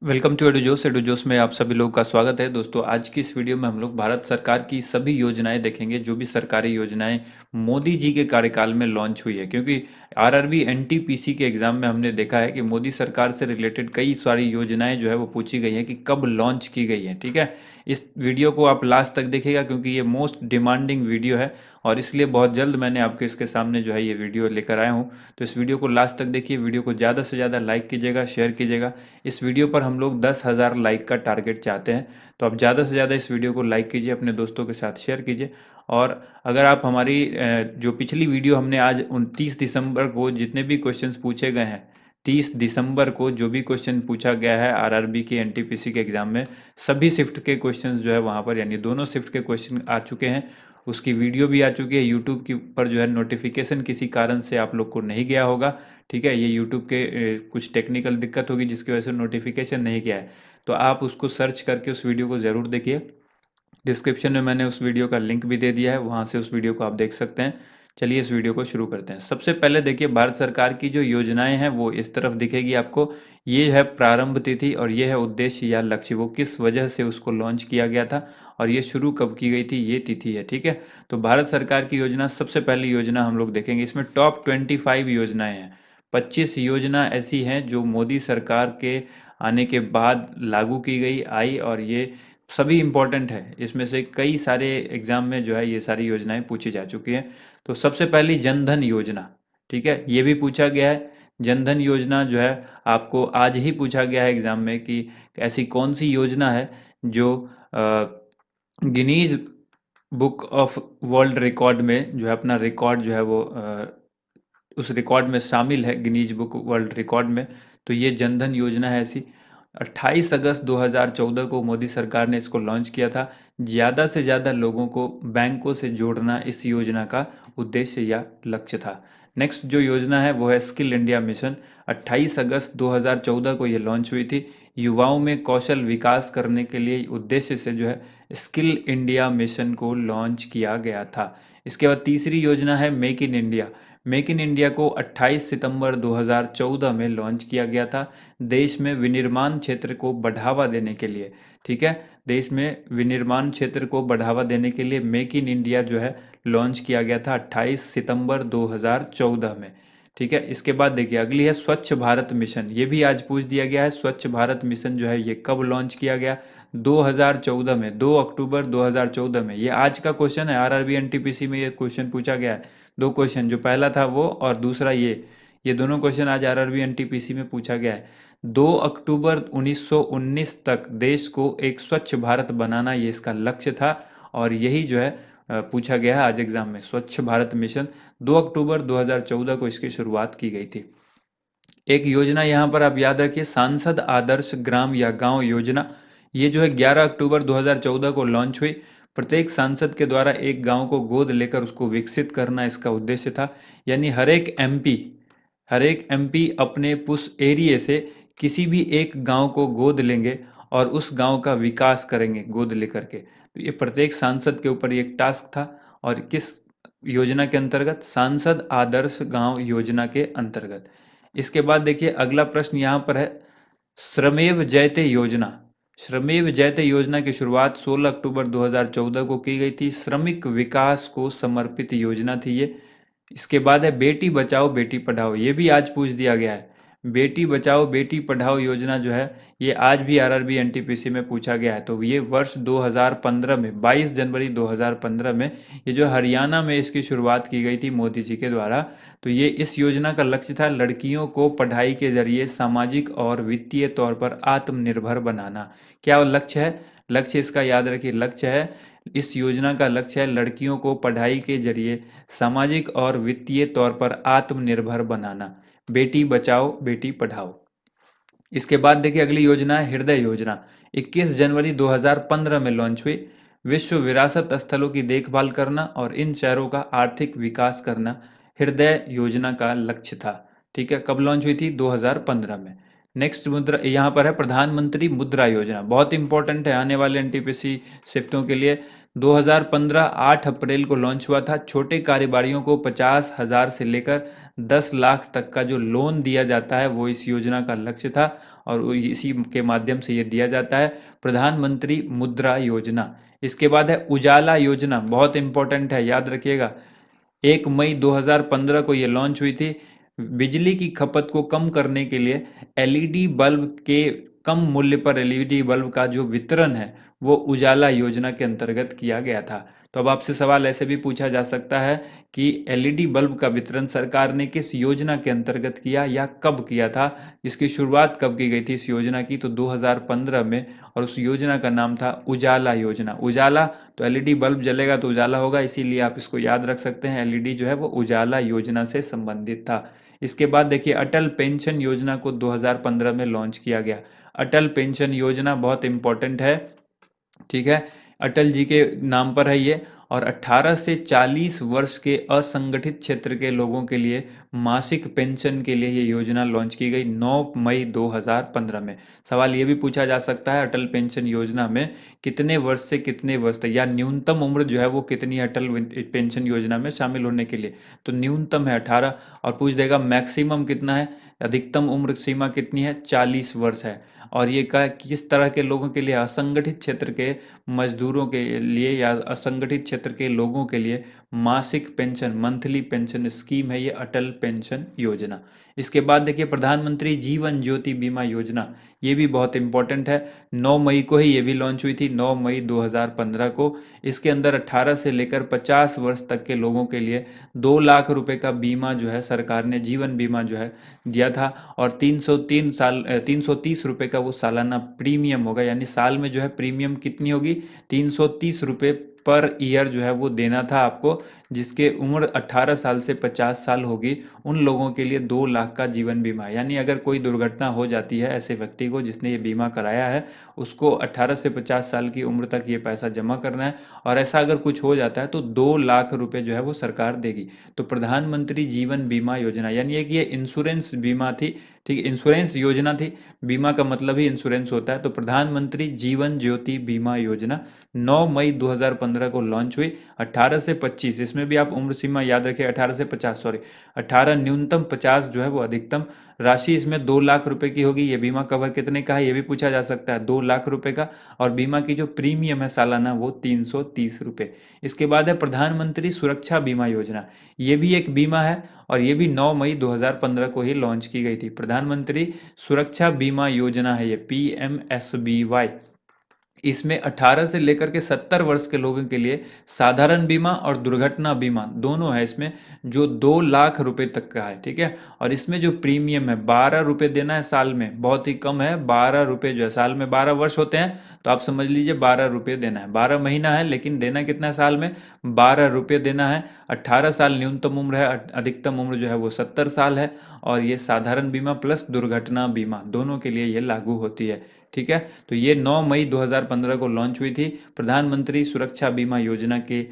Welcome to एडुजोस। एडुजोस में आप सभी लोगों का स्वागत है। दोस्तों, आज की इस वीडियो में हम लोग भारत सरकार की सभी योजनाएं देखेंगे, जो भी सरकारी योजनाएं मोदी जी के कार्यकाल में लॉन्च हुई है। क्योंकि आरआरबी एनटीपीसी के एग्जाम में हमने देखा है कि मोदी सरकार से रिलेटेड कई सारी योजनाएं जो है वो पूछी गई हैं कि कब लॉन्च की गई है। ठीक है, इस वीडियो को आप लास्ट तक देखिएगा क्योंकि ये मोस्ट डिमांडिंग वीडियो है और इसलिए बहुत जल्द मैंने आपके इसके सामने जो है ये वीडियो लेकर आया हूँ। तो इस वीडियो को लास्ट तक देखिए, वीडियो को ज़्यादा से ज़्यादा लाइक कीजिएगा, शेयर कीजिएगा। इस वीडियो पर हम लोग 10,000 लाइक का टारगेट चाहते हैं, तो आप ज़्यादा से ज़्यादा इस वीडियो को लाइक कीजिए, अपने दोस्तों के साथ शेयर कीजिए। और अगर आप हमारी जो पिछली वीडियो हमने आज 29 दिसंबर को जितने भी क्वेश्चंस पूछे गए हैं, 30 दिसंबर को जो भी क्वेश्चन पूछा गया है आरआरबी के एनटीपीसी के एग्जाम में, सभी शिफ्ट के क्वेश्चंस जो है वहाँ पर, यानी दोनों शिफ्ट के क्वेश्चन आ चुके हैं। उसकी वीडियो भी आ चुकी है यूट्यूब के ऊपर। जो है नोटिफिकेशन किसी कारण से आप लोग को नहीं गया होगा। ठीक है, ये यूट्यूब के कुछ टेक्निकल दिक्कत होगी जिसकी वजह से नोटिफिकेशन नहीं गया है। तो आप उसको सर्च करके उस वीडियो को ज़रूर देखिए। डिस्क्रिप्शन में मैंने उस वीडियो का लिंक भी दे दिया है, वहाँ से उस वीडियो को आप देख सकते हैं। चलिए इस वीडियो को शुरू करते हैं। सबसे पहले देखिए, भारत सरकार की जो योजनाएं हैं वो इस तरफ दिखेगी आपको। ये है प्रारंभ तिथि और ये है उद्देश्य या लक्ष्य, वो किस वजह से उसको लॉन्च किया गया था और ये शुरू कब की गई थी, ये तिथि है। ठीक है, तो भारत सरकार की योजना, सबसे पहली योजना हम लोग देखेंगे। इसमें टॉप 25 योजनाएं हैं। 25 योजना ऐसी हैं जो मोदी सरकार के आने के बाद लागू की गई आई और ये सभी इम्पोर्टेंट है। इसमें से कई सारे एग्जाम में जो है ये सारी योजनाएं पूछी जा चुकी हैं। तो सबसे पहली जनधन योजना। ठीक है, ये भी पूछा गया है। जनधन योजना जो है आपको आज ही पूछा गया है एग्जाम में कि ऐसी कौन सी योजना है जो Guinness book of world record में जो है अपना रिकॉर्ड जो है वो उस रिकॉर्ड में शामिल है, गिनीज बुक वर्ल्ड रिकॉर्ड में। तो ये जनधन योजना है ऐसी। 28 अगस्त 2014 को मोदी सरकार ने इसको लॉन्च किया था। ज़्यादा से ज़्यादा लोगों को बैंकों से जोड़ना इस योजना का उद्देश्य या लक्ष्य था। नेक्स्ट जो योजना है वो है स्किल इंडिया मिशन। 28 अगस्त 2014 को ये लॉन्च हुई थी। युवाओं में कौशल विकास करने के लिए उद्देश्य से जो है स्किल इंडिया मिशन को लॉन्च किया गया था। इसके बाद तीसरी योजना है make in India. Make in India को 28 सितंबर 2014 में लॉन्च किया गया था, देश में विनिर्माण क्षेत्र को बढ़ावा देने के लिए। ठीक है, देश में विनिर्माण क्षेत्र को बढ़ावा देने के लिए मेक इन इंडिया जो है लॉन्च किया गया था 28 सितंबर 2014 में। ठीक है, इसके बाद देखिए अगली है स्वच्छ भारत मिशन। ये भी आज पूछ दिया गया है, स्वच्छ भारत मिशन जो है ये कब लॉन्च किया गया? 2014 में, 2 अक्टूबर 2014 में। ये आज का क्वेश्चन है, आरआरबी एनटीपीसी में ये क्वेश्चन पूछा गया है। दो क्वेश्चन, जो पहला था वो और दूसरा ये दोनों क्वेश्चन आज आरआरबी एनटीपीसी में पूछा गया है। 2 अक्टूबर 1919 तक देश को एक स्वच्छ भारत बनाना ये इसका लक्ष्य था और यही जो है पूछा गया है आज एग्जाम में। स्वच्छ भारत मिशन 2 अक्टूबर 2014 को इसकी शुरुआत की गई थी। एक योजना यहाँ पर आप याद रखिए, सांसद आदर्श ग्राम या गांव योजना। ये जो है 11 अक्टूबर 2014 को लॉन्च हुई। प्रत्येक सांसद के द्वारा एक गांव को गोद लेकर उसको विकसित करना इसका उद्देश्य था। यानी हर एक एमपी अपने पुश एरिया से किसी भी एक गांव को गोद लेंगे और उस गांव का विकास करेंगे गोद लेकर के। तो ये प्रत्येक सांसद के ऊपर एक टास्क था। और किस योजना के अंतर्गत? सांसद आदर्श गांव योजना के अंतर्गत। इसके बाद देखिए अगला प्रश्न यहाँ पर है, श्रमेव जयते योजना। श्रमेव जयते योजना की शुरुआत 16 अक्टूबर 2014 को की गई थी। श्रमिक विकास को समर्पित योजना थी ये। इसके बाद है बेटी बचाओ बेटी पढ़ाओ। ये भी आज पूछ दिया गया है। बेटी बचाओ बेटी पढ़ाओ योजना जो है ये आज भी आरआरबी एनटीपीसी में पूछा गया है। तो ये वर्ष 2015 में, 22 जनवरी 2015 में ये जो हरियाणा में इसकी शुरुआत की गई थी मोदी जी के द्वारा। तो ये इस योजना का लक्ष्य था लड़कियों को पढ़ाई के जरिए सामाजिक और वित्तीय तौर पर आत्मनिर्भर बनाना। क्या लक्ष्य है? लक्ष्य इसका याद रखिए, लक्ष्य है, इस योजना का लक्ष्य है लड़कियों को पढ़ाई के जरिए सामाजिक और वित्तीय तौर पर आत्मनिर्भर बनाना। बेटी बचाओ बेटी पढ़ाओ। इसके बाद देखिए अगली योजना है हृदय योजना। 21 जनवरी 2015 में लॉन्च हुई। विश्व विरासत स्थलों की देखभाल करना और इन शहरों का आर्थिक विकास करना हृदय योजना का लक्ष्य था। ठीक है, कब लॉन्च हुई थी? 2015 में। नेक्स्ट मुद्रा यहाँ पर है प्रधानमंत्री मुद्रा योजना, बहुत इंपॉर्टेंट है आने वाले एनटीपीसी शिफ्टों के लिए। 2015 8 अप्रैल को लॉन्च हुआ था। छोटे कारोबारियों को 50,000 से लेकर 10 लाख तक का जो लोन दिया जाता है वो इस योजना का लक्ष्य था। और इसी के माध्यम से ये दिया जाता है। प्रधानमंत्री मुद्रा योजना, इसके बाद है उजाला योजना, बहुत इंपॉर्टेंट है, याद रखिएगा। 1 मई 2015 को ये लॉन्च हुई थी। बिजली की खपत को कम करने के लिए एलईडी बल्ब के कम मूल्य पर एलईडी बल्ब का जो वितरण है वो उजाला योजना के अंतर्गत किया गया था। तो अब आपसे सवाल ऐसे भी पूछा जा सकता है कि एलईडी बल्ब का वितरण सरकार ने किस योजना के अंतर्गत किया या कब किया था, इसकी शुरुआत कब की गई थी इस योजना की, तो 2015 में। और उस योजना का नाम था उजाला योजना। उजाला तो एलईडी बल्ब जलेगा तो उजाला होगा, इसीलिए आप इसको याद रख सकते हैं, एलईडी जो है वो उजाला योजना से संबंधित था। इसके बाद देखिए अटल पेंशन योजना को 2015 में लॉन्च किया गया। अटल पेंशन योजना बहुत इंपॉर्टेंट है, ठीक है, अटल जी के नाम पर है ये। और 18 से 40 वर्ष के असंगठित क्षेत्र के लोगों के लिए मासिक पेंशन के लिए ये योजना लॉन्च की गई 9 मई 2015 में। सवाल ये भी पूछा जा सकता है अटल पेंशन योजना में कितने वर्ष से कितने वर्ष तक या न्यूनतम उम्र जो है वो कितनी है अटल पेंशन योजना में शामिल होने के लिए, तो न्यूनतम है 18। और पूछ देगा मैक्सिमम कितना है, अधिकतम उम्र सीमा कितनी है, 40 वर्ष है। और ये किस तरह के लोगों के लिए, असंगठित क्षेत्र के मजदूरों के लिए या असंगठित क्षेत्र के लोगों के लिए मासिक पेंशन, मंथली पेंशन स्कीम है ये अटल पेंशन योजना। इसके बाद देखिए प्रधानमंत्री जीवन ज्योति बीमा योजना, ये भी बहुत इंपॉर्टेंट है। 9 मई को ही ये भी लॉन्च हुई थी, 9 मई 2015 को। इसके अंदर 18 से लेकर 50 वर्ष तक के लोगों के लिए 2 लाख रुपए का बीमा जो है सरकार ने जीवन बीमा जो है दिया था। और 330 रुपए का वो सालाना प्रीमियम होगा, यानी साल में जो है प्रीमियम कितनी होगी, 330 रुपए पर ईयर जो है वो देना था आपको, जिसके उम्र 18 साल से 50 साल होगी उन लोगों के लिए 2 लाख का जीवन बीमा। यानी अगर कोई दुर्घटना हो जाती है ऐसे व्यक्ति को जिसने ये बीमा कराया है, उसको 18 से 50 साल की उम्र तक ये पैसा जमा करना है, और ऐसा अगर कुछ हो जाता है तो 2 लाख रुपए जो है वो सरकार देगी। तो प्रधानमंत्री जीवन बीमा योजना, यानी एक ये इंश्योरेंस बीमा थी, ठीक है, इंश्योरेंस योजना थी, बीमा का मतलब ही इंश्योरेंस होता है। तो प्रधानमंत्री जीवन ज्योति बीमा योजना 9 मई 2015 को लॉन्च हुई। 18 से 25, इसमें भी आप उम्र सीमा याद रखिए, 18 से 50, सॉरी 18 न्यूनतम, 50 जो है वो अधिकतम। राशि इसमें 2 लाख रुपए की होगी। ये बीमा कवर कितने का है ये भी पूछा जा सकता है, 2 लाख रुपए का। और बीमा की जो प्रीमियम है सालाना वो 330 रुपए। इसके बाद है प्रधानमंत्री सुरक्षा बीमा योजना, ये भी एक बीमा है और ये भी 9 मई 2015 को ही लॉन्च की गई थी। प्रधानमंत्री सुरक्षा बीमा योजना है ये, PMSBY। इसमें 18 से लेकर के 70 वर्ष के लोगों के लिए साधारण बीमा और दुर्घटना बीमा दोनों है इसमें, जो 2 लाख रुपए तक का है, ठीक है। और इसमें जो प्रीमियम है 12 रुपए देना है साल में, बहुत ही कम है, 12 रुपए जो है, साल में 12 वर्ष होते हैं तो आप समझ लीजिए 12 रुपए देना है, 12 महीना है लेकिन देना कितना है साल में, 12 रुपए देना है। 18 साल न्यूनतम उम्र है, अधिकतम उम्र जो है वो 70 साल है। और ये साधारण बीमा प्लस दुर्घटना बीमा दोनों के लिए ये लागू होती है, ठीक है। तो ये 9 मई 2015 को लॉन्च हुई थी, प्रधानमंत्री सुरक्षा बीमा योजना के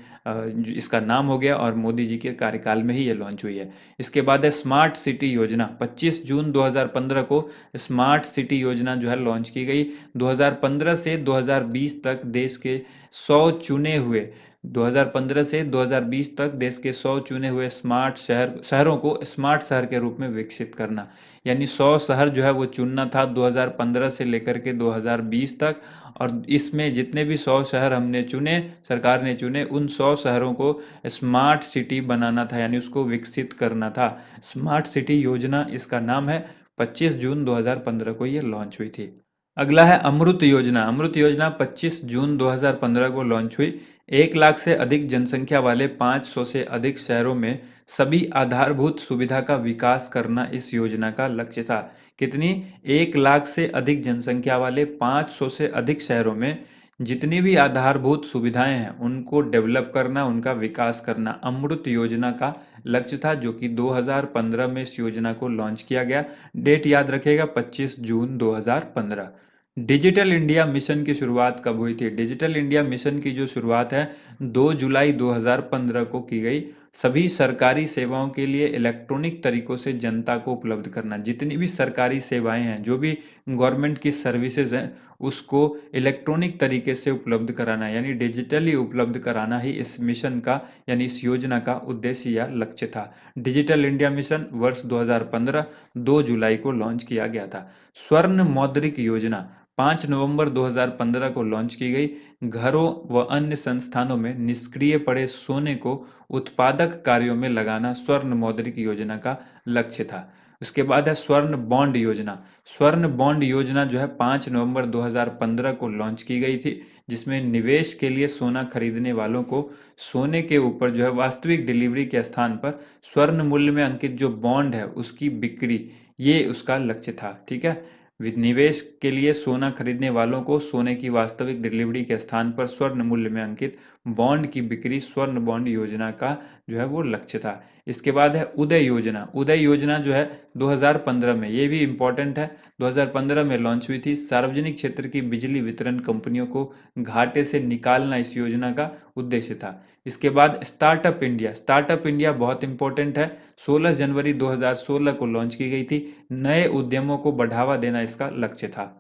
इसका नाम हो गया, और मोदी जी के कार्यकाल में ही ये लॉन्च हुई है। इसके बाद है स्मार्ट सिटी योजना, 25 जून 2015 को स्मार्ट सिटी योजना जो है लॉन्च की गई। 2015 से 2020 तक देश के 100 चुने हुए 2015 से 2020 तक देश के 100 चुने हुए स्मार्ट शहरों को स्मार्ट शहर के रूप में विकसित करना, यानी 100 शहर जो है वो चुनना था 2015 से लेकर के 2020 तक। और इसमें जितने भी 100 शहर हमने चुने, सरकार ने चुने, उन 100 शहरों को स्मार्ट सिटी बनाना था, यानी उसको विकसित करना था। स्मार्ट सिटी योजना इसका नाम है। 25 जून 2015 को ये लॉन्च हुई थी। अगला है अमृत योजना। अमृत योजना 25 जून 2015 को लॉन्च हुई। 1 लाख से अधिक जनसंख्या वाले 500 से अधिक शहरों में सभी आधारभूत सुविधा का विकास करना इस योजना का लक्ष्य था। कितनी? 1 लाख से अधिक जनसंख्या वाले 500 से अधिक शहरों में जितनी भी आधारभूत सुविधाएं हैं उनको डेवलप करना, उनका विकास करना अमृत योजना का लक्ष्य था, जो कि 2015 में इस योजना को लॉन्च किया गया। डेट याद रखिएगा, 25 जून 2015। डिजिटल इंडिया मिशन की शुरुआत कब हुई थी? डिजिटल इंडिया मिशन की जो शुरुआत है 2 जुलाई 2015 को की गई। सभी सरकारी सेवाओं के लिए इलेक्ट्रॉनिक तरीकों से जनता को उपलब्ध करना। जितनी भी सरकारी सेवाएं हैं, जो भी गवर्नमेंट की सर्विसेज हैं, उसको इलेक्ट्रॉनिक तरीके से उपलब्ध कराना, यानी डिजिटली उपलब्ध कराना ही इस मिशन का, यानी इस योजना का उद्देश्य या लक्ष्य था। डिजिटल इंडिया मिशन वर्ष 2015 2 जुलाई को लॉन्च किया गया था। स्वर्ण मौद्रिक योजना 5 नवंबर 2015 को लॉन्च की गई। घरों व अन्य संस्थानों में निष्क्रिय पड़े सोने को उत्पादक कार्यों में लगाना स्वर्ण मौद्रिक योजना का लक्ष्य था। उसके बाद है स्वर्ण बॉन्ड योजना। स्वर्ण बॉन्ड योजना जो है 5 नवंबर 2015 को लॉन्च की गई थी, जिसमें निवेश के लिए सोना खरीदने वालों को सोने के ऊपर जो है वास्तविक डिलीवरी के स्थान पर स्वर्ण मूल्य में अंकित जो बॉन्ड है उसकी बिक्री, ये उसका लक्ष्य था। ठीक है, निवेश के लिए सोना खरीदने वालों को सोने की वास्तविक डिलीवरी के स्थान पर स्वर्ण मूल्य में अंकित बॉन्ड की बिक्री स्वर्ण बॉन्ड योजना का जो है वो लक्ष्य था। इसके बाद है उदय योजना। उदय योजना जो है 2015 में, ये भी इम्पोर्टेंट है, 2015 में लॉन्च हुई थी। सार्वजनिक क्षेत्र की बिजली वितरण कंपनियों को घाटे से निकालना इस योजना का उद्देश्य था। इसके बाद स्टार्टअप इंडिया। स्टार्टअप इंडिया बहुत इंपॉर्टेंट है, 16 जनवरी 2016 को लॉन्च की गई थी। नए उद्यमों को बढ़ावा देना इसका लक्ष्य था।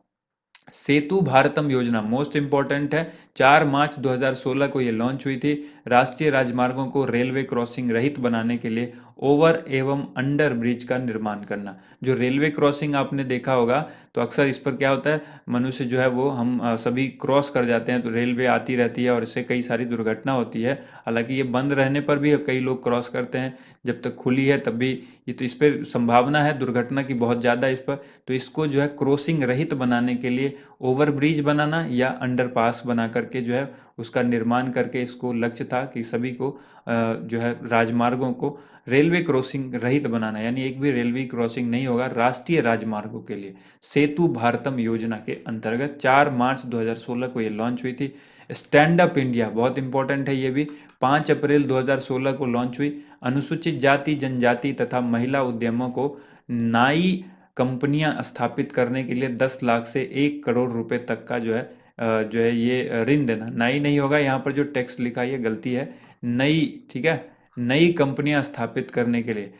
सेतु भारतम योजना मोस्ट इंपॉर्टेंट है, 4 मार्च 2016 को ये लॉन्च हुई थी। राष्ट्रीय राजमार्गों को रेलवे क्रॉसिंग रहित बनाने के लिए ओवर एवं अंडर ब्रिज का निर्माण करना। जो रेलवे क्रॉसिंग आपने देखा होगा, तो अक्सर इस पर क्या होता है, मनुष्य जो है वो हम सभी क्रॉस कर जाते हैं, तो रेलवे आती रहती है और इससे कई सारी दुर्घटना होती है। हालांकि ये बंद रहने पर भी कई लोग क्रॉस करते हैं, जब तक खुली है तब भी ये, तो इस पर संभावना है दुर्घटना की बहुत ज़्यादा इस पर। तो इसको जो है क्रॉसिंग रहित बनाने के लिए ओवरब्रिज बनाना या अंडरपास बना करके जो है उसका निर्माण करके, इसको लक्ष्य था कि सभी को जो है राजमार्गों को रेलवे क्रॉसिंग रहित बनाना, यानी एक भी रेलवे क्रॉसिंग नहीं होगा राष्ट्रीय राजमार्गों के लिए। सेतु भारतम योजना के अंतर्गत 4 मार्च 2016 को ये लॉन्च हुई थी। स्टैंड अप इंडिया बहुत इंपॉर्टेंट है, ये भी 5 अप्रैल 2016 को लॉन्च हुई। अनुसूचित जाति जनजाति तथा महिला उद्यमों को नाई कंपनियां स्थापित करने के लिए 10 लाख से 1 करोड़ रुपए तक का जो है ये ऋण देना। नई नहीं होगा, यहाँ पर जो टेक्स्ट लिखा है ये गलती है, नई, ठीक है, नई कंपनियां स्थापित करने के लिए।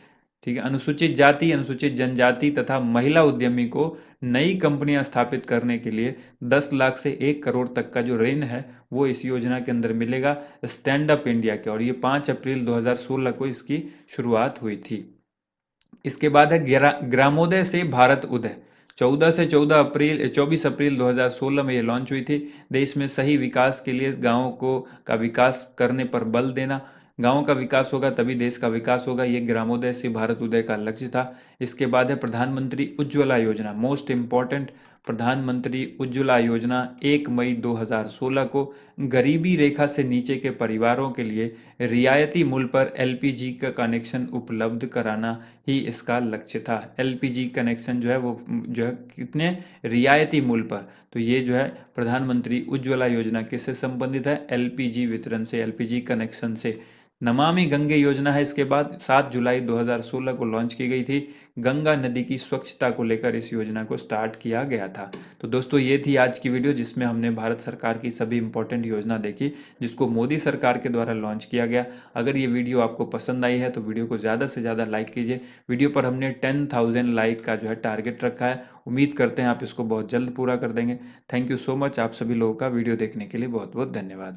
ठीक है, अनुसूचित जाति अनुसूचित जनजाति तथा महिला उद्यमी को नई कंपनियां स्थापित करने के लिए 10 लाख से 1 करोड़ तक का जो ऋण है वो इस योजना के अंदर मिलेगा, स्टैंड अप इंडिया के। और ये 5 अप्रैल 2016 को इसकी शुरुआत हुई थी। इसके बाद है ग्रामोदय से भारत उदय। 24 अप्रैल 2016 में ये लॉन्च हुई थी। देश में सही विकास के लिए गाँव को का विकास करने पर बल देना। गाँव का विकास होगा तभी देश का विकास होगा, ये ग्रामोदय से भारत उदय का लक्ष्य था। इसके बाद है प्रधानमंत्री उज्ज्वला योजना, मोस्ट इंपॉर्टेंट। प्रधानमंत्री उज्ज्वला योजना 1 मई 2016 को गरीबी रेखा से नीचे के परिवारों के लिए रियायती मूल्य पर एलपीजी का कनेक्शन उपलब्ध कराना ही इसका लक्ष्य था। एलपीजी कनेक्शन जो है वो जो है कितने रियायती मूल्य पर, तो ये जो है प्रधानमंत्री उज्ज्वला योजना किससे संबंधित है, एलपीजी वितरण से, एलपीजी कनेक्शन से। नमामि गंगे योजना है इसके बाद, 7 जुलाई 2016 को लॉन्च की गई थी। गंगा नदी की स्वच्छता को लेकर इस योजना को स्टार्ट किया गया था। तो दोस्तों ये थी आज की वीडियो, जिसमें हमने भारत सरकार की सभी इंपॉर्टेंट योजना देखी, जिसको मोदी सरकार के द्वारा लॉन्च किया गया। अगर ये वीडियो आपको पसंद आई है तो वीडियो को ज़्यादा से ज़्यादा लाइक कीजिए। वीडियो पर हमने 10,000 लाइक का जो है टारगेट रखा है, उम्मीद करते हैं आप इसको बहुत जल्द पूरा कर देंगे। थैंक यू सो मच, आप सभी लोगों का वीडियो देखने के लिए बहुत बहुत धन्यवाद।